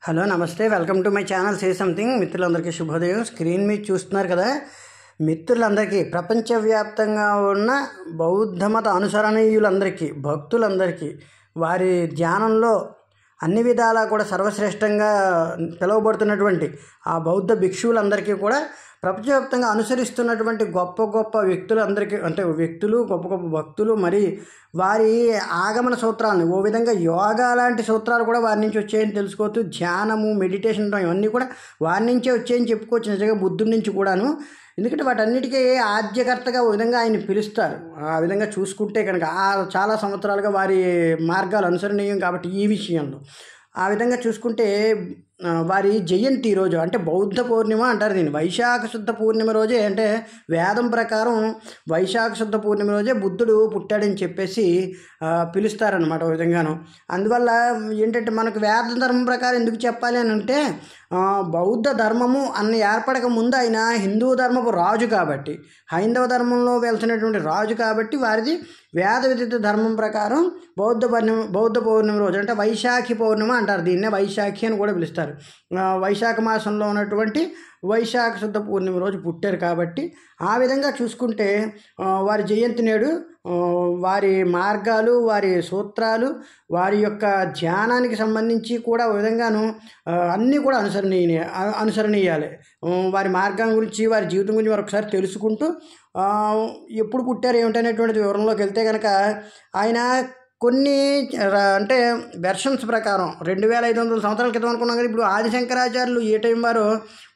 Hello నమస్తే, welcome to my channel say something. మిత్రులందరికీ శుభోదయం. స్క్రీన్ మీద చూస్తున్నారు కదా, మిత్రులందరికీ, ప్రపంచవ్యాప్తంగా ఉన్న బౌద్ధ మత అనుసరణీయులందరికీ, భక్తులందరికీ, వారి ధ్యానంలో అన్ని విధాలా కూడా సర్వశ్రేష్టంగా పిలువబడుతున్నటువంటి ఆ బౌద్ధ భిక్షువులందరికీ కూడా ప్రపంచవ్యాప్తంగా అనుసరిస్తున్నటువంటి గొప్ప గొప్ప వ్యక్తులందరికీ, అంటే వ్యక్తులు, గొప్ప గొప్ప భక్తులు, మరి వారి ఆగమన సూత్రాలను, ఓ విధంగా యోగా లాంటి సూత్రాలు కూడా వారి నుంచి వచ్చాయని తెలుసుకోవచ్చు. ధ్యానము, మెడిటేషన్ ఇవన్నీ కూడా వారి నుంచే వచ్చాయని చెప్పుకోవచ్చు, నిజంగా బుద్ధుడి నుంచి కూడాను. ఎందుకంటే వాటన్నిటికీ ఆద్యకర్తగా ఓ విధంగా ఆయన పిలుస్తారు. ఆ విధంగా చూసుకుంటే కనుక చాలా సంవత్సరాలుగా వారి మార్గాలు అనుసరణీయం కాబట్టి ఈ విషయంలో ఆ విధంగా చూసుకుంటే వారి జయంతి రోజు, అంటే బౌద్ధ పౌర్ణిమ అంటారు దీన్ని. వైశాఖ శుద్ధ పూర్ణిమ రోజే, అంటే వేదం ప్రకారం వైశాఖ శుద్ధ పూర్ణిమ రోజే బుద్ధుడు పుట్టాడని చెప్పేసి పిలుస్తారనమాట ఓ విధంగాను. అందువల్ల ఏంటంటే మనకు వేద ధర్మం ప్రకారం ఎందుకు చెప్పాలి అని అంటే, బౌద్ధ ధర్మము అన్న ఏర్పడక ముందు ఆయన హిందూ ధర్మపు రాజు కాబట్టి, హైందవ ధర్మంలో వెళ్తున్నటువంటి రాజు కాబట్టి వారిది వేద విదిత ధర్మం ప్రకారం బౌద్ధ పౌర్ణమి రోజు, అంటే వైశాఖి పౌర్ణిమ అంటారు దీన్నే, వైశాఖి అని కూడా పిలుస్తారు. వైశాఖ మాసంలో ఉన్నటువంటి వైశాఖ శుద్ధ పూర్ణిమ రోజు పుట్టారు కాబట్టి ఆ విధంగా చూసుకుంటే వారి జయంతి నేడు వారి మార్గాలు, వారి సూత్రాలు, వారి యొక్క ధ్యానానికి సంబంధించి కూడా ఓ విధంగాను అన్నీ కూడా అనుసరణీయాలి. వారి మార్గం గురించి, వారి జీవితం గురించి వారు ఒకసారి తెలుసుకుంటూ ఎప్పుడు పుట్టారు ఏమిటనేటువంటిది వివరంలోకి వెళ్తే కనుక, ఆయన కొన్ని అంటే వెర్షన్స్ ప్రకారం 2500 సంవత్సరాల క్రితం అనుకున్నాం కదా. ఇప్పుడు ఆదిశంకరాచార్యులు ఏ టైం వారో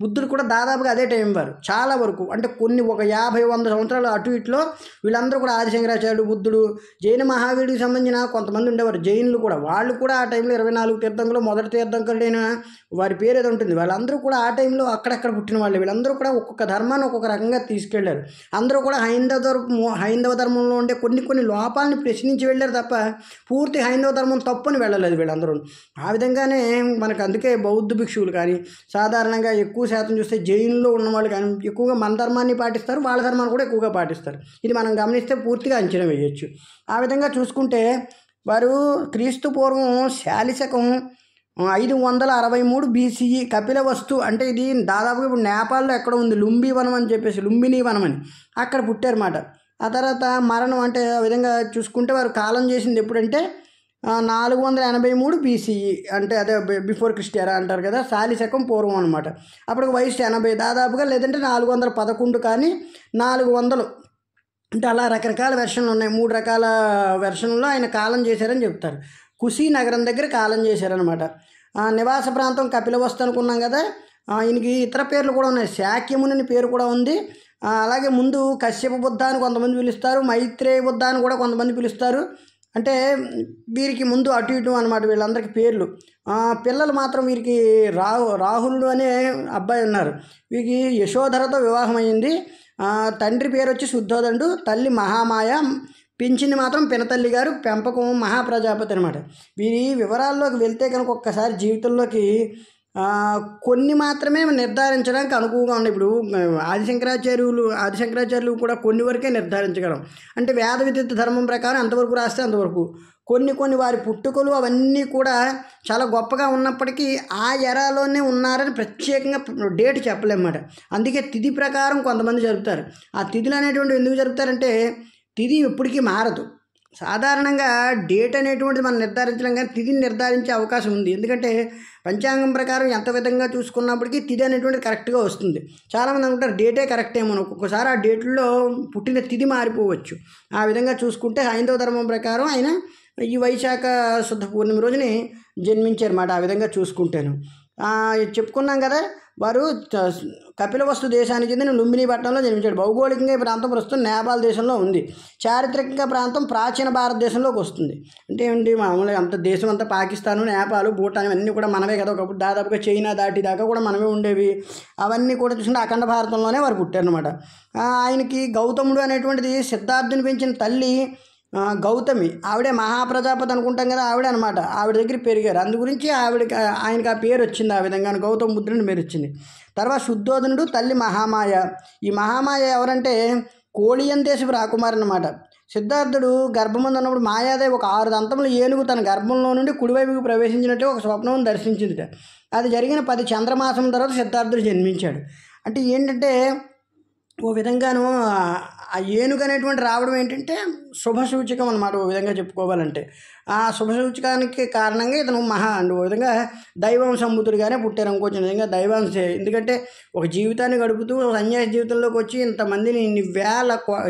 బుద్ధుడు కూడా దాదాపుగా అదే టైం వారు, చాలా వరకు అంటే కొన్ని ఒక 50-100 సంవత్సరాలు అటు ఇట్లో వీళ్ళందరూ కూడా, ఆదిశంకరాచార్యుడు, బుద్ధుడు, జైన మహావీరుడికి సంబంధించిన కొంతమంది ఉండేవారు జైనులు కూడా, వాళ్ళు కూడా ఆ టైంలో 24 తీర్థంలో మొదటి తీర్థంకరుడైన వారి పేరు ఏదో ఉంటుంది, వాళ్ళందరూ కూడా ఆ టైంలో అక్కడక్కడ పుట్టిన వాళ్ళు. వీళ్ళందరూ కూడా ఒక్కొక్క ధర్మాన్ని ఒక్కొక్క రకంగా తీసుకెళ్లారు. అందరూ కూడా హైందవ ధర్మంలో ఉండే కొన్ని లోపాలని ప్రశ్నించి వెళ్ళారు తప్ప పూర్తి హైందవ ధర్మం తప్పని వెళ్ళలేదు వీళ్ళందరూ. ఆ విధంగానే మనకు అందుకే బౌద్ధ భిక్షువులు కానీ, సాధారణంగా ఎక్కువ శాతం చూస్తే జైన్లో ఉన్నవాళ్ళు కానీ ఎక్కువగా మన ధర్మాన్ని పాటిస్తారు, వాళ్ళ ధర్మాన్ని కూడా ఎక్కువగా పాటిస్తారు. ఇది మనం గమనిస్తే పూర్తిగా అంచనా వేయచ్చు. ఆ విధంగా చూసుకుంటే వారు క్రీస్తు పూర్వం శాలిశకం 563 BCE కపిలవస్తు, అంటే ఇది దాదాపుగా ఇప్పుడు నేపాల్లో ఎక్కడ ఉంది, లుంబిని వనం అని అక్కడ పుట్టారన్నమాట. ఆ తర్వాత మరణం, అంటే ఆ విధంగా చూసుకుంటే వారు కాలం చేసింది ఎప్పుడంటే 483 BCE, అంటే అదే బిఫోర్ క్రిస్ట్ ఎరా అంటారు కదా, శాలిశకం పూర్వం అనమాట. అప్పుడు వయసు 80 దాదాపుగా, లేదంటే 411 కానీ 400, అంటే అలా రకరకాల వెర్షన్లు ఉన్నాయి. 3 రకాల వెర్షన్లో ఆయన కాలం చేశారని చెప్తారు. కుషీ నగరం దగ్గర కాలం చేశారనమాట. నివాస ప్రాంతం కపిలవస్తు అనుకున్నాం కదా. ఈయనకి ఇతర పేర్లు కూడా ఉన్నాయి, శాక్యముని పేరు కూడా ఉంది. అలాగే ముందు కశ్యప బుద్ధ అని కొంతమంది పిలుస్తారు, మైత్రేయ బుద్ధ అని కూడా కొంతమంది పిలుస్తారు. అంటే వీరికి ముందు అటు ఇటు అనమాట వీళ్ళందరికీ పేర్లు. పిల్లలు మాత్రం వీరికి రాహులుడు అనే అబ్బాయి ఉన్నారు. వీరికి యశోధరతో వివాహం అయ్యింది. తండ్రి పేరు వచ్చి శుద్ధోదండు, తల్లి మహామాయ, పెంచింది మాత్రం పినతల్లి గారు, పెంపకం మహాప్రజాపతి అనమాట. వీరి వివరాల్లోకి వెళ్తే కనుక ఒక్కసారి జీవితంలోకి కొన్ని మాత్రమే నిర్ధారించడానికి అనుకువగా ఉన్నాయి. ఇప్పుడు ఆదిశంకరాచార్యులు కూడా కొన్ని వరకే నిర్ధారించగలం, అంటే వేద విదిత ధర్మం ప్రకారం ఎంతవరకు రాస్తే అంతవరకు. కొన్ని వారి పుట్టుకలు అవన్నీ కూడా చాలా గొప్పగా ఉన్నప్పటికీ ఆ ఎరాలోనే ఉన్నారని ప్రత్యేకంగా డేట్ చెప్పలేమన్నమాట. అందుకే తిథి ప్రకారం కొంతమంది జరుపుతారు. ఆ తిథులు అనేటువంటివి ఎందుకు జరుపుతారంటే, తిథి ఎప్పటికీ మారదు. సాధారణంగా డేట్ అనేటువంటిది మనం నిర్ధారించలేం, కానీ తిథిని నిర్ధారించే అవకాశం ఉంది. ఎందుకంటే పంచాంగం ప్రకారం ఎంత విధంగా చూసుకున్నప్పటికీ తిథి అనేటువంటిది కరెక్ట్గా వస్తుంది. చాలామంది అనుకుంటారు డేటే కరెక్ట్ ఏమో, ఒక్కొక్కసారి ఆ డేట్లో పుట్టిన తిథి మారిపోవచ్చు. ఆ విధంగా చూసుకుంటే హైందవ ధర్మం ప్రకారం ఆయన ఈ వైశాఖ శుద్ధ పూర్ణిమ రోజుని జన్మించారన్నమాట. ఆ విధంగా చూసుకుంటాను చెప్పుకున్నాం కదా. వారు కపిలవస్తు దేశానికి చెందిన లుంబిని పట్టణంలో జన్మించాడు. భౌగోళికంగా ఈ ప్రాంతం ప్రస్తుతం నేపాల్ దేశంలో ఉంది. చారిత్రకంగా ప్రాంతం ప్రాచీన భారతదేశంలోకి వస్తుంది. అంటే ఏంటి, మామూలుగా అంత దేశం అంతా పాకిస్తాను, నేపాల్, భూటాన్ అన్నీ కూడా మనమే కదా. ఒకప్పుడు దాదాపుగా చైనా దాటి దాకా కూడా మనమే ఉండేవి. అవన్నీ కూడా చూసుకుంటే అఖండ భారతంలోనే వారు పుట్టారనమాట. ఆయనకి గౌతముడు అనేటువంటిది సిద్ధార్థుని పెంచిన తల్లి గౌతమి, ఆవిడే మహాప్రజాపతి అనుకుంటాం కదా, ఆవిడ అనమాట. ఆవిడ దగ్గర పెరిగారు, అందుగురించి ఆయనకి ఆ పేరు వచ్చింది. ఆ విధంగా గౌతమ బుద్ధుడిని పేరు వచ్చింది. తర్వాత శుద్ధోదనుడు, తల్లి మహామాయ. ఈ మహామాయ ఎవరంటే కోళియన్ దేశపు రాకుమారి అనమాట. సిద్ధార్థుడు గర్భమందు ఉన్నప్పుడు మాయాదేవి ఒక 6 దంతముల ఏనుగు తన గర్భంలో నుండి కుడివైపుకు ప్రవేశించినట్టు ఒక స్వప్నం దర్శించింది. అది జరిగిన 10 చంద్రమాసం తర్వాత సిద్ధార్థుడు జన్మించాడు. అంటే ఏంటంటే ఓ విధంగాను ఆ ఏనుగు అనేటువంటి రావడం ఏంటంటే శుభసూచకం అన్నమాట. ఓ విధంగా చెప్పుకోవాలంటే ఆ శుభసూచకానికి కారణంగా ఇతను ఓ విధంగా దైవం సంబుతుడిగానే పుట్టారు. అనుకోవచ్చు నిజంగా దైవాంశే. ఎందుకంటే ఒక జీవితాన్ని గడుపుతూ సన్యాసి జీవితంలోకి వచ్చి ఇంతమందిని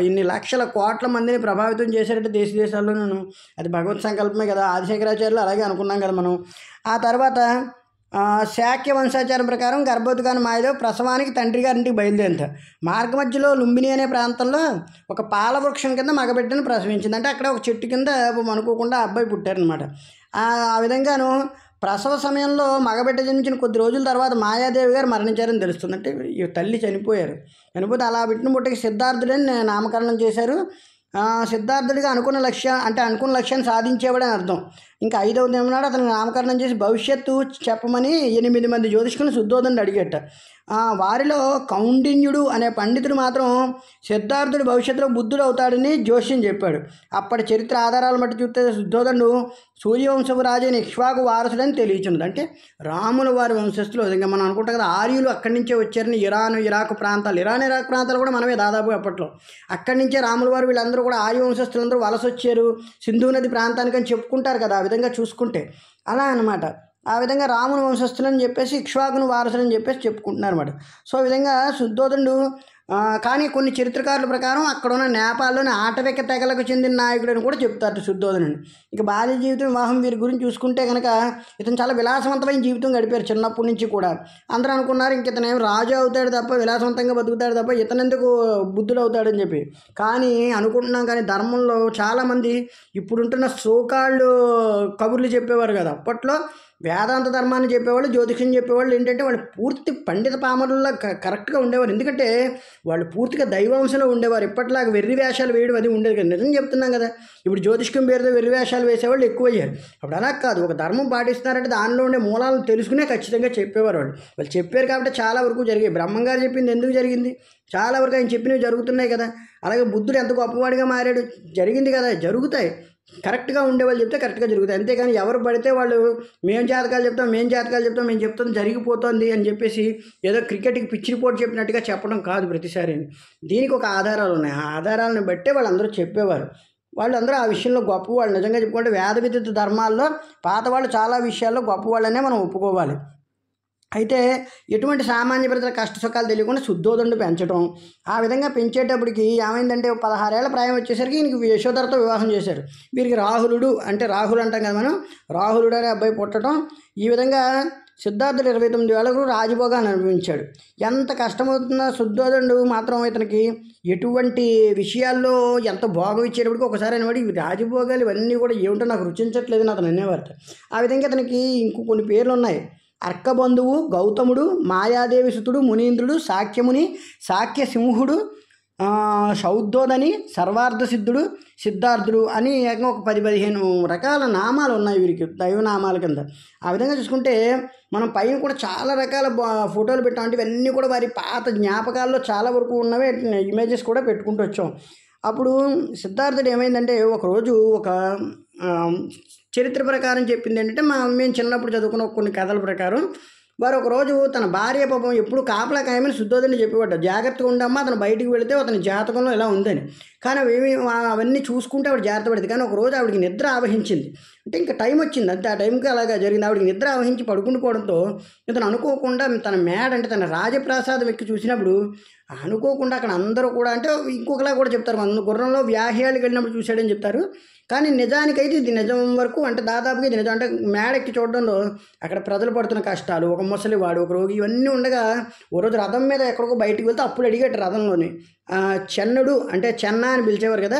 ఇన్ని లక్షల కోట్ల మందిని ప్రభావితం చేశారంటే దేశాల్లోనూ అది భగవత్ సంకల్పమే కదా. ఆదిశంకరాచార్యులు అలాగే అనుకున్నాం కదా మనం. ఆ తర్వాత శాక్య వంశాచారం ప్రకారం గర్భవతి కాని మాయాదేవి ప్రసవానికి తండ్రి గారింటికి బయలుదేరింది. మార్గ మధ్యలో లుంబిని అనే ప్రాంతంలో ఒక పాలవృక్షం కింద మగబిడ్డను ప్రసవించింది. అంటే అక్కడ ఒక చెట్టు కింద అనుకోకుండా అబ్బాయి పుట్టారనమాట. ఆ విధంగాను ప్రసవ సమయంలో మగబిడ్డ జన్మించిన కొద్ది రోజుల తర్వాత మాయాదేవి గారు మరణించారని తెలుస్తుంది. అంటే ఈ తల్లి చనిపోతే అలా బిడ్డను పుట్టకి సిద్ధార్థుడని నామకరణం చేశారు. సిద్ధార్థుడిగా అనుకున్న లక్ష్యాన్ని సాధించేవాడని అర్థం. ఇంకా 5వ దినం నాడు అతను నామకరణం చేసి భవిష్యత్తు చెప్పమని 8 మంది జ్యోతిష్కులను శుద్ధోదనుడు అడిగట. వారిలో కౌండిన్యుడు అనే పండితుడు మాత్రం సిద్ధార్థుడు భవిష్యత్తులో బుద్ధుడు అవుతాడని జోష్యం చెప్పాడు. అప్పటి చరిత్ర ఆధారాలు బట్టి చూస్తే శుద్ధోదనుడు సూర్యవంశపు రాజైన ఇక్ష్వాకు వారసుడని తెలియచున్నది. అంటే రాముల వారి వంశస్థులు. ఇంకా మనం అనుకుంటాం కదా ఆర్యులు అక్కడి నుంచే వచ్చారని. ఇరాక్ ప్రాంతాలు కూడా మనమే దాదాపు అప్పట్లో అక్కడి నుంచే రాముల వారు వీళ్ళందరూ కూడా ఆర్య వంశస్థులందరూ వలస వచ్చారు సింధు నది ప్రాంతానికి అని చెప్పుకుంటారు కదా. ఆ విధంగా చూసుకుంటే అలా అన్నమాట. ఆ విధంగా రాముని వంశస్థులని చెప్పేసి ఇక్ష్వాకును వారసులని చెప్పేసి చెప్పుకుంటున్నారు అన్నమాట. సో ఈ విధంగా శుద్ధోదనుడు కానీ కొన్ని చరిత్రకారుల ప్రకారం అక్కడ ఉన్న నేపాల్లోని ఆటవిక తెగలకు చెందిన నాయకుడు అని కూడా చెప్తారు శుద్ధోదనుడు. ఇక బాల్య జీవితం వివాహం వీరి గురించి చూసుకుంటే కనుక ఇతను చాలా విలాసవంతమైన జీవితం గడిపారు చిన్నప్పటి నుంచి కూడా. అందరూ అనుకున్నారు ఇంక ఇతను ఏం రాజు అవుతాడు తప్ప విలాసవంతంగా బతుకుతాడు తప్ప ఇతనెందుకు బుద్ధుడు అవుతాడని చెప్పి. కానీ అనుకుంటున్నాం కానీ ధర్మంలో చాలామంది ఇప్పుడుంటున్న సోకాళ్ళు కబుర్లు చెప్పేవారు కదా. అప్పట్లో వేదాంత ధర్మాన్ని చెప్పేవాళ్ళు జ్యోతిష్యం చెప్పేవాళ్ళు ఏంటంటే వాళ్ళు పూర్తి పండిత పామరుల్లో కరెక్ట్గా ఉండేవారు. ఎందుకంటే వాళ్ళు పూర్తిగా దైవాంశంలో ఉండేవారు. ఇప్పట్లాగా వెర్రి వేషాలు వేయడం అది ఉండేది కదా. నిజం చెప్తున్నాం కదా. ఇప్పుడు జ్యోతిష్కం పేరుతో వెర్రి వేషాలు వేసేవాళ్ళు ఎక్కువయ్యారు. అప్పుడు అలా కాదు. ఒక ధర్మం పాటిస్తున్నారంటే దానిలో ఉండే మూలాలను తెలుసుకునే ఖచ్చితంగా చెప్పేవారు. వాళ్ళు చెప్పారు కాబట్టి చాలా వరకు జరిగాయి. బ్రహ్మంగారు చెప్పింది ఎందుకు జరిగింది? చాలా వరకు ఆయన చెప్పినవి జరుగుతున్నాయి కదా. అలాగే బుద్ధుడు ఎంత గొప్పవాడిగా మారాడు జరిగింది కదా. జరుగుతాయి. కరెక్ట్గా ఉండేవాళ్ళు చెప్తే కరెక్ట్గా జరుగుతాయి. అంతేగాని ఎవరు పడితే వాళ్ళు మేము జాతకాలు చెప్తాం మేము చెప్తాం జరిగిపోతుంది అని చెప్పేసి ఏదో క్రికెట్కి పిచ్ రిపోర్ట్ చెప్పినట్టుగా చెప్పడం కాదు ప్రతిసారి. దీనికి ఒక ఆధారాలు ఉన్నాయి. ఆ ఆధారాలను బట్టే వాళ్ళందరూ చెప్పేవారు. వాళ్ళందరూ ఆ విషయంలో గొప్పవాళ్ళు. నిజంగా చెప్పుకుంటే వేద విద్యుత్ ధర్మాల్లో పాత వాళ్ళు చాలా విషయాల్లో గొప్పవాళ్ళనే మనం ఒప్పుకోవాలి. అయితే ఎటువంటి సామాన్య ప్రజల కష్ట సుఖాలు తెలియకుండా శుద్ధోదనుడు పెంచడం. ఆ విధంగా పెంచేటప్పటికి ఏమైందంటే 16 ఏళ్ల ప్రాయం వచ్చేసరికి ఈయనకి యశోధరతో వివాహం చేశారు. వీరికి రాహులుడు అంటాం కదా మనం, రాహులుడు అనే అబ్బాయి పుట్టడం. ఈ విధంగా సిద్ధార్థుడు 29 ఏళ్ళకు రాజభోగాన్ని అనుభవించాడు. ఎంత కష్టమవుతున్న శుద్ధోదనుడు మాత్రం ఇతనికి ఎటువంటి విషయాల్లో ఎంత భోగం ఇచ్చేటప్పటికి ఒకసారి అనేవాడు ఇవి రాజభోగాలు ఇవన్నీ కూడా ఏమిటో నాకు రుచించట్లేదని అతను అనేవారు. ఆ విధంగా ఇతనికి ఇంకో కొన్ని పేర్లు ఉన్నాయి. అర్కబంధువు, గౌతముడు, మాయాదేవి సుతుడు, మునీంద్రుడు, సాక్యముని, సాక్యసింహుడు, శౌద్ధోదని, సర్వార్థ సిద్ధుడు, సిద్ధార్థుడు అని ఏకంగా ఒక 10-15 రకాల నామాలు ఉన్నాయి వీరికి దైవనామాల కింద. ఆ విధంగా చూసుకుంటే మనం పైన కూడా చాలా రకాల ఫోటోలు పెట్టాం. అంటే ఇవన్నీ కూడా వారి పాత జ్ఞాపకాల్లో చాలా వరకు ఉన్నవే ఇమేజెస్ కూడా పెట్టుకుంటూ వచ్చాం. అప్పుడు సిద్ధార్థుడు ఏమైందంటే ఒకరోజు ఒక చరిత్ర ప్రకారం చెప్పింది ఏంటంటే మేము చిన్నప్పుడు చదువుకున్న కొన్ని కథల ప్రకారం వారు ఒకరోజు తన భార్య పాపం ఎప్పుడు కాపలా కాయమని శుద్ధోదనుడు చెప్పేవాడు. జాగ్రత్తగా ఉండమ్మా అతను బయటికి వెళితే అతని జాతకంలో ఎలా ఉందని. కానీ అవన్నీ చూసుకుంటే ఆవిడ జాగ్రత్త పడింది. కానీ ఒకరోజు ఆవిడకి నిద్ర ఆవహించింది. అంటే ఇంకా టైం వచ్చింది అంతే. ఆ టైంకి అలాగా జరిగింది. ఆవిడకి నిద్ర ఆవహించి పడుకుండిపోవడంతో ఇతను అనుకోకుండా తన మేడ అంటే తన రాజప్రాసాదం ఎక్కి చూసినప్పుడు అనుకోకుండా అక్కడ అందరూ కూడా అంటే ఇంకొకలా కూడా చెప్తారు. గుర్రంలో వ్యాహ్యాలకు వెళ్ళినప్పుడు చూశాడని చెప్తారు. కానీ నిజానికైతే ఇది నిజం వరకు అంటే దాదాపుగా ఇది నిజం. అంటే మేడెక్కి చూడడంలో అక్కడ ప్రజలు పడుతున్న కష్టాలు, ఒక ముసలివాడు, ఒక రోగి ఇవన్నీ ఉండగా ఓ రోజు రథం మీద ఎక్కడికో బయటికి వెళ్తే అప్పుడు అడిగాడు రథంలోని చెన్నుడు అంటే చెన్న అని పిలిచేవారు కదా.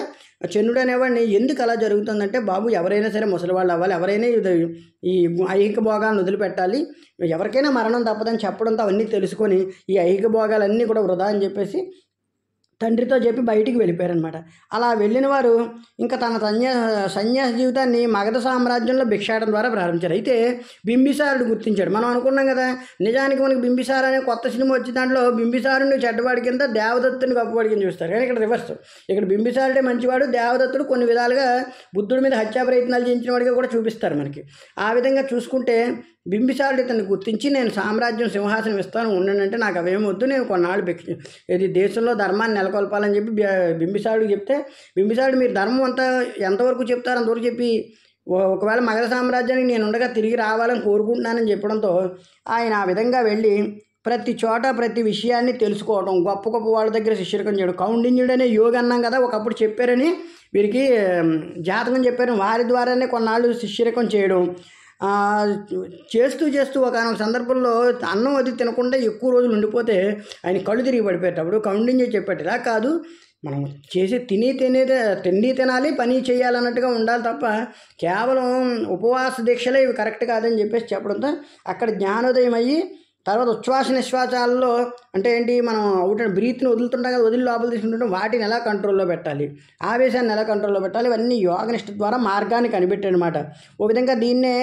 చెన్నుడు అనేవాడిని ఎందుకు అలా జరుగుతుందంటే బాబు ఎవరైనా సరే ముసలివాళ్ళు అవ్వాలి, ఎవరైనా ఈ ఐహిక భోగాలను వదిలిపెట్టాలి, ఎవరికైనా మరణం తప్పదని చెప్పడంతో అవన్నీ తెలుసుకొని ఈ ఐహిక భోగాలన్నీ కూడా వృధా అని చెప్పేసి తండ్రితో చెప్పి బయటికి వెళ్ళిపోయారనమాట. అలా వెళ్ళిన వారు ఇంకా తన సన్యాస జీవితాన్ని మగధ సామ్రాజ్యంలో భిక్షాటం ద్వారా ప్రారంభించారు. అయితే బింబిసారుడు గుర్తించాడు. మనం అనుకున్నాం కదా, నిజానికి మనకి బింబిసార్ అనే కొత్త సినిమా వచ్చి దాంట్లో బింబిసారుని చెడ్డవాడి కింద, దేవదత్తుని గొప్పవాడి కింద చూస్తారు. కానీ ఇక్కడ రివర్స్. ఇక్కడ బింబిసారుడే మంచివాడు, దేవదత్తుడు కొన్ని విధాలుగా బుద్ధుడి మీద హత్యా ప్రయత్నాలు చేయించిన వాడిగా కూడా చూపిస్తారు మనకి. ఆ విధంగా చూసుకుంటే బింబిసారుడు ఇతన్ని గుర్తించి, నేను సామ్రాజ్యం సింహాసనం ఇస్తాను ఉండంటే నాకు అవేమి వద్దు, నేను కొన్నాళ్ళు ఇది దేశంలో ధర్మాన్ని నెలకొల్పాలని చెప్పి బింబిసారుడికి చెప్తే, బింబిసారుడు మీరు ధర్మం అంతా ఎంతవరకు చెప్తారు అంతవరకు చెప్పి, ఒకవేళ మగధ సామ్రాజ్యానికి నేను ఉండగా తిరిగి రావాలని కోరుకుంటున్నానని చెప్పడంతో ఆయన ఆ విధంగా వెళ్ళి ప్రతి చోట ప్రతి విషయాన్ని తెలుసుకోవడం, గొప్ప గొప్ప వాళ్ళ దగ్గర శిష్యరికం చేయడం. కౌండిన్యుడు అనే యోగి అన్నాం కదా, ఒకప్పుడు చెప్పారని వీరికి జాతకం చెప్పారు, వారి ద్వారానే కొన్నాళ్ళు శిష్యరికం చేయడం చేస్తూ ఒకనొక సందర్భంలో అన్నం అది తినకుండా ఎక్కువ రోజులు ఉండిపోతే ఆయన కళ్ళు తిరిగి పడిపోయేటప్పుడు కౌండిన్యూ చెప్పాడు, ఇలా కాదు మనం చేసి తిండి తినాలి, పని చేయాలన్నట్టుగా ఉండాలి తప్ప కేవలం ఉపవాస దీక్షలే ఇవి కరెక్ట్ కాదని చెప్పేసి చెప్పడంతో అక్కడ జ్ఞానోదయం అయ్యి, తర్వాత ఉచ్ఛ్వాస నిశ్వాసాలలో అంటే ఏంటి, మనం బ్రీత్ని వదులుతుంటాం కదా, వదిలి లోపల తీసుకుంటుంటాం, వాటిని ఎలా కంట్రోల్లో పెట్టాలి, ఆవేశాన్ని ఎలా కంట్రోల్లో పెట్టాలి, ఇవన్నీ యోగనిష్ట ద్వారా మార్గాన్ని కనిపెట్టాడు అనమాట. ఓ విధంగా దీన్నే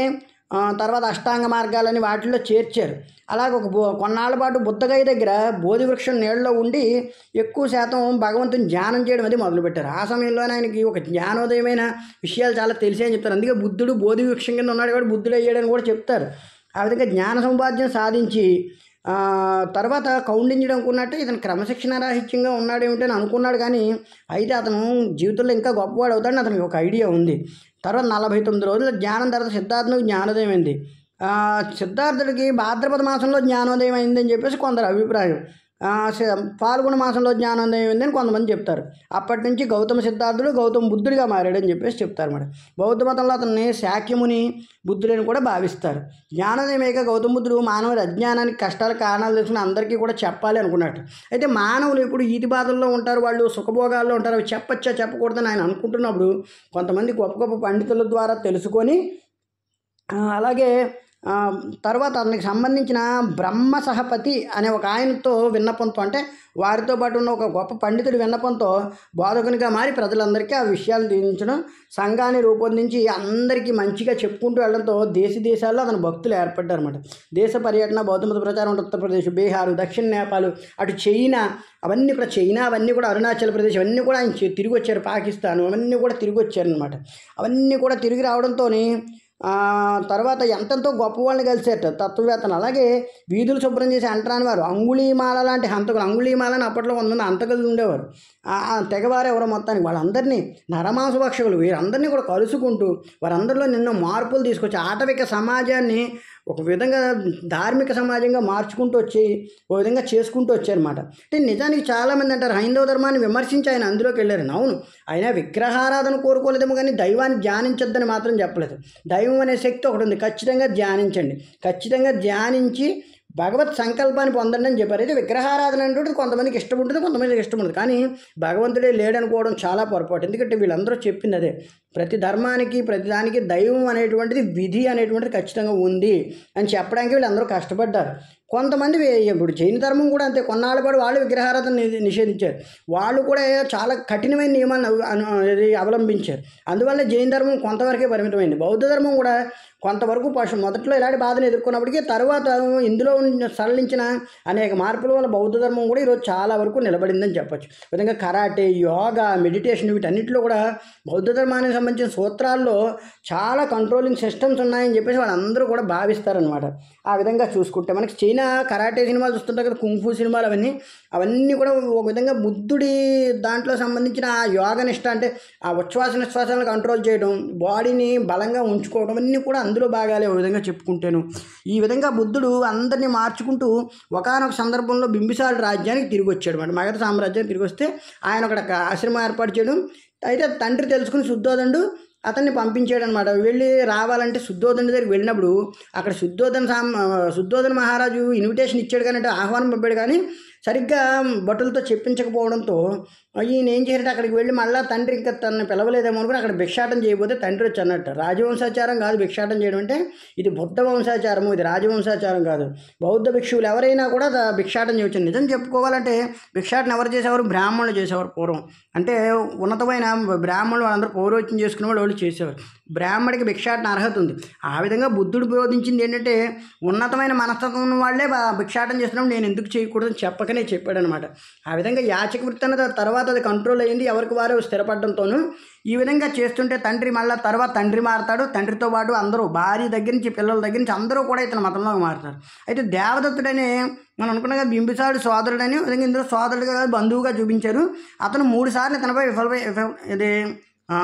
తర్వాత అష్టాంగ మార్గాలని వాటిల్లో చేర్చారు. అలాగే కొన్నాళ్ళ పాటు బుద్ధగయ దగ్గర బోధి వృక్షం నీళ్ళలో ఉండి ఎక్కువ శాతం భగవంతుని ధ్యానం చేయడం అది మొదలుపెట్టారు. ఆ సమయంలోనే ఆయనకి ఒక జ్ఞానోదయమైన విషయాలు చాలా తెలిసాయని చెప్తారు. అందుకే బుద్ధుడు బోధి వృక్షం కింద ఉన్నాడు కాబట్టి బుద్ధుడు అయ్యాడని కూడా చెప్తారు. ఆ విధంగా జ్ఞాన సముపార్జన సాధించి తర్వాత కౌండిన్యుడు అనుకున్నట్టు ఇతను క్రమశిక్షణ రాహిత్యంగా ఉన్నాడేమిటని అనుకున్నాడు. కానీ అయితే అతను జీవితంలో ఇంకా గొప్పవాడు అవుతాడని అతనికి ఒక ఐడియా ఉంది. తర్వాత 49 రోజుల జ్ఞానం తర్వాత సిద్ధార్థునికి జ్ఞానోదయం అయింది. సిద్ధార్థుడికి భాద్రపద మాసంలో జ్ఞానోదయం అయిందని చెప్పేసి కొందరు అభిప్రాయం. పాల్గొన మాసంలో జ్ఞానోదయం అయిందని కొంతమంది చెప్తారు. అప్పటి నుంచి గౌతమ సిద్ధార్థుడు గౌతమ బుద్ధుడిగా మారాడని చెప్పేసి చెప్తారు అన్నమాట. బౌద్ధ మతంలో అతన్ని శాక్యముని బుద్ధుడని కూడా భావిస్తారు. జ్ఞానోదయమేక గౌతమ బుద్ధుడు మానవుడి అజ్ఞానానికి కష్టాల కారణాలు తెలుసుకుని అందరికీ కూడా చెప్పాలి అనుకున్నట్టు. అయితే మానవులు ఇప్పుడు ఈతి బాధల్లో ఉంటారు, వాళ్ళు సుఖభోగాల్లో ఉంటారు, అవి చెప్పచ్చా చెప్పకూడదని ఆయన అనుకుంటున్నప్పుడు కొంతమంది గొప్ప గొప్ప పండితుల ద్వారా తెలుసుకొని అలాగే తర్వాత అతనికి సంబంధించిన బ్రహ్మ సహపతి అనే ఒక ఆయనతో విన్నపంతో, అంటే వారితో పాటు ఉన్న ఒక గొప్ప పండితుడి విన్నపంతో బోధకునిగా మారి ప్రజలందరికీ ఆ విషయాలు దించడం, సంఘాన్ని రూపొందించి అందరికీ మంచిగా చెప్పుకుంటూ వెళ్ళడంతో దేశాల్లో అతను భక్తులు ఏర్పడ్డారన్నమాట. దేశ పర్యటన, బౌద్ధ మత ప్రచారం, ఉత్తరప్రదేశ్, బీహారు, దక్షిణ నేపాల్, అటు చైనా, అవన్నీ కూడా అవన్నీ కూడా అరుణాచల్ ప్రదేశ్, అవన్నీ కూడా ఆయన తిరిగి వచ్చారు. పాకిస్తాన్, అవన్నీ కూడా తిరిగి వచ్చారనమాట. అవన్నీ కూడా తిరిగి రావడంతో తర్వాత ఎంతెంతో గొప్ప వాళ్ళని కలిసేట తత్వవేత్తలు. అలాగే వీధులు శుభ్రం చేసి అంటరాని వారు, అంగుళీమాల లాంటి హంతకులు, అంగుళీమాలని అప్పట్లో కొంతమంది హంతకులు ఉండేవారు, తెగవారు ఎవరో మొత్తానికి వాళ్ళందరినీ నరమాంసభక్షకులు, వీరందరినీ కూడా కలుసుకుంటూ వారందరిలో నిన్న మార్పులు తీసుకొచ్చి ఆటవిక సమాజాన్ని ఒక విధంగా ధార్మిక సమాజంగా మార్చుకుంటూ వచ్చి ఓ విధంగా చేసుకుంటూ వచ్చారన్నమాట. అంటే నిజానికి చాలామంది అంటారు హైందవ ధర్మాన్ని విమర్శించి ఆయన అందులోకి వెళ్ళారని. అవును, ఆయన విగ్రహారాధన కోరుకోలేదేమో కానీ దైవాన్ని ధ్యానించొద్దని మాత్రం చెప్పలేదు. దైవం అనే శక్తి ఒకటి ఉంది, ఖచ్చితంగా ధ్యానించండి, ఖచ్చితంగా ధ్యానించి భగవత్ సంకల్పాన్ని పొందండి అని చెప్పారు. అయితే విగ్రహారాధన అంటే కొంతమందికి ఇష్టం ఉంటుంది, కొంతమందికి ఇష్టం ఉంటుంది. కానీ భగవంతుడే లేడనుకోవడం చాలా పొరపాటు. ఎందుకంటే వీళ్ళందరూ చెప్పింది అదే, ప్రతి ధర్మానికి ప్రతిదానికి దైవం అనేటువంటిది, విధి అనేటువంటిది ఖచ్చితంగా ఉంది అని చెప్పడానికి వీళ్ళందరూ కష్టపడ్డారు. కొంతమంది ఇప్పుడు జైన ధర్మం కూడా అంతే, కొన్నాళ్ళ పాటు వాళ్ళు విగ్రహారాధన నిషేధించారు. వాళ్ళు కూడా చాలా కఠినమైన నియమాన్ని అవలంబించారు. అందువల్ల జైన ధర్మం కొంతవరకే పరిమితమైంది. బౌద్ధ ధర్మం కూడా కొంతవరకు మొదట్లో ఇలాంటి బాధను ఎదుర్కొన్నప్పటికీ తర్వాత ఇందులో సడలించిన అనేక మార్పుల వల్ల బౌద్ధ ధర్మం కూడా ఈరోజు చాలా వరకు నిలబడిందని చెప్పచ్చు. విధంగా కరాటే, యోగా, మెడిటేషన్, వీటన్నిటిలో కూడా బౌద్ధ ధర్మానికి సంబంధించిన సూత్రాల్లో చాలా కంట్రోలింగ్ సిస్టమ్స్ ఉన్నాయని చెప్పేసి వాళ్ళందరూ కూడా భావిస్తారనమాట. ఆ విధంగా చూసుకుంటే మనకి చైనా కరాటే సినిమాలు చూస్తుంటారు కదా, కుంఫు సినిమాలు, అవన్నీ కూడా ఒక విధంగా బుద్ధుడి దాంట్లో సంబంధించిన ఆ యోగనిష్ట, అంటే ఆ ఉచ్ఛ్వాస నిశ్వాసాలను కంట్రోల్ చేయడం, బాడీని బలంగా ఉంచుకోవడం, అన్నీ కూడా అందులో భాగాలే ఓ విధంగా చెప్పుకుంటాను. ఈ విధంగా బుద్ధుడు అందరినీ మార్చుకుంటూ ఒకానొక సందర్భంలో బింబిసార రాజ్యానికి తిరిగి వచ్చాడు అన్నమాట. మగధ సామ్రాజ్యానికి తిరిగి వస్తే ఆయన అక్కడ ఆశ్రమం ఏర్పాటు చేయడం, అయితే తండ్రి తెలుసుకుని శుద్ధోదనుడు అతన్ని పంపించాడు అనమాట. వెళ్ళి రావాలంటే శుద్ధోదను దగ్గరికి వెళ్ళినప్పుడు అక్కడ శుద్ధోదన మహారాజు ఇన్విటేషన్ ఇచ్చాడు కానీ, అంటే ఆహ్వానం పంపాడు కానీ సరిగ్గా భటులతో చెప్పించకపోవడంతో ఈయన ఏం చేయాలంటే అక్కడికి వెళ్ళి మళ్ళీ తండ్రి ఇంకా తనని పిలవలేదేమో అనుకుని అక్కడ భిక్షాటం చేయబోతే తండ్రి వచ్చి అన్నట్టు. రాజవంశాచారం కాదు భిక్షాటం చేయడం అంటే, ఇది బుద్ధ వంశాచారము, ఇది రాజవంశాచారం కాదు. బౌద్ధ భిక్షువులు ఎవరైనా కూడా భిక్షాటం చేయవచ్చు. నిజం చెప్పుకోవాలంటే భిక్షాటం ఎవరు చేసేవారు? బ్రాహ్మణులు చేసేవారు పూర్వం. అంటే ఉన్నతమైన బ్రాహ్మణులు వాళ్ళందరూ పౌరోహిత్యం చేసుకునే వాళ్ళు చేసేవారు. బ్రాహ్మడికి భిక్షాటన అర్హత ఉంది. ఆ విధంగా బుద్ధుడు బోధించింది ఏంటంటే, ఉన్నతమైన మనస్తత్వం ఉన్న వాళ్ళే భిక్షాటం చేసినప్పుడు నేను ఎందుకు చేయకూడదని చెప్పకనే చెప్పాడనమాట. ఆ విధంగా యాచక వృత్తి అన్నది తర్వాత అది కంట్రోల్ అయ్యింది, ఎవరికి వారు స్థిరపడడంతోనూ. ఈ విధంగా చేస్తుంటే తండ్రి మళ్ళీ తర్వాత తండ్రి మారతాడు. తండ్రితో పాటు అందరూ భార్య దగ్గర నుంచి పిల్లల దగ్గర నుంచి అందరూ కూడా ఇతని మతంలోకి మారుతారు. అయితే దేవదత్తుడని మనం అనుకున్నగా బింబిసారుడు సోదరుడని, విధంగా ఇందులో సోదరుడుగా బంధువుగా చూపించారు. అతను 3 సార్లు ఇతనిపై ఇది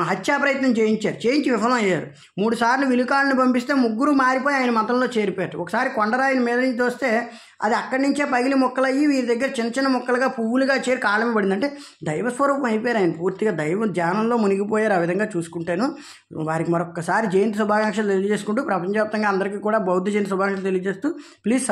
హత్యా ప్రయత్నం చేయించి విఫలమయ్యారు. 3 సార్లు విలుకాలను పంపిస్తే 3 మారిపోయి ఆయన మతంలో చేరిపోయారు. ఒకసారి కొండరాయిని మీద నుంచి వస్తే అది అక్కడి నుంచే పగిలి ముక్కలయ్యి వీరి దగ్గర చిన్న చిన్న ముక్కలుగా పువ్వులుగా చేరి కాలం పడింది. అంటే దైవస్వరూపం అయిపోయారు ఆయన, పూర్తిగా దైవ ధ్యానంలో మునిగిపోయారు. ఆ విధంగా చూసుకుంటాను. వారికి మరొకసారి జయంతి శుభాకాంక్షలు తెలియజేసుకుంటూ ప్రపంచవ్యాప్తంగా అందరికీ కూడా బౌద్ధ జయంతి శుభాకాంక్షలు తెలియజేస్తూ ప్లీజ్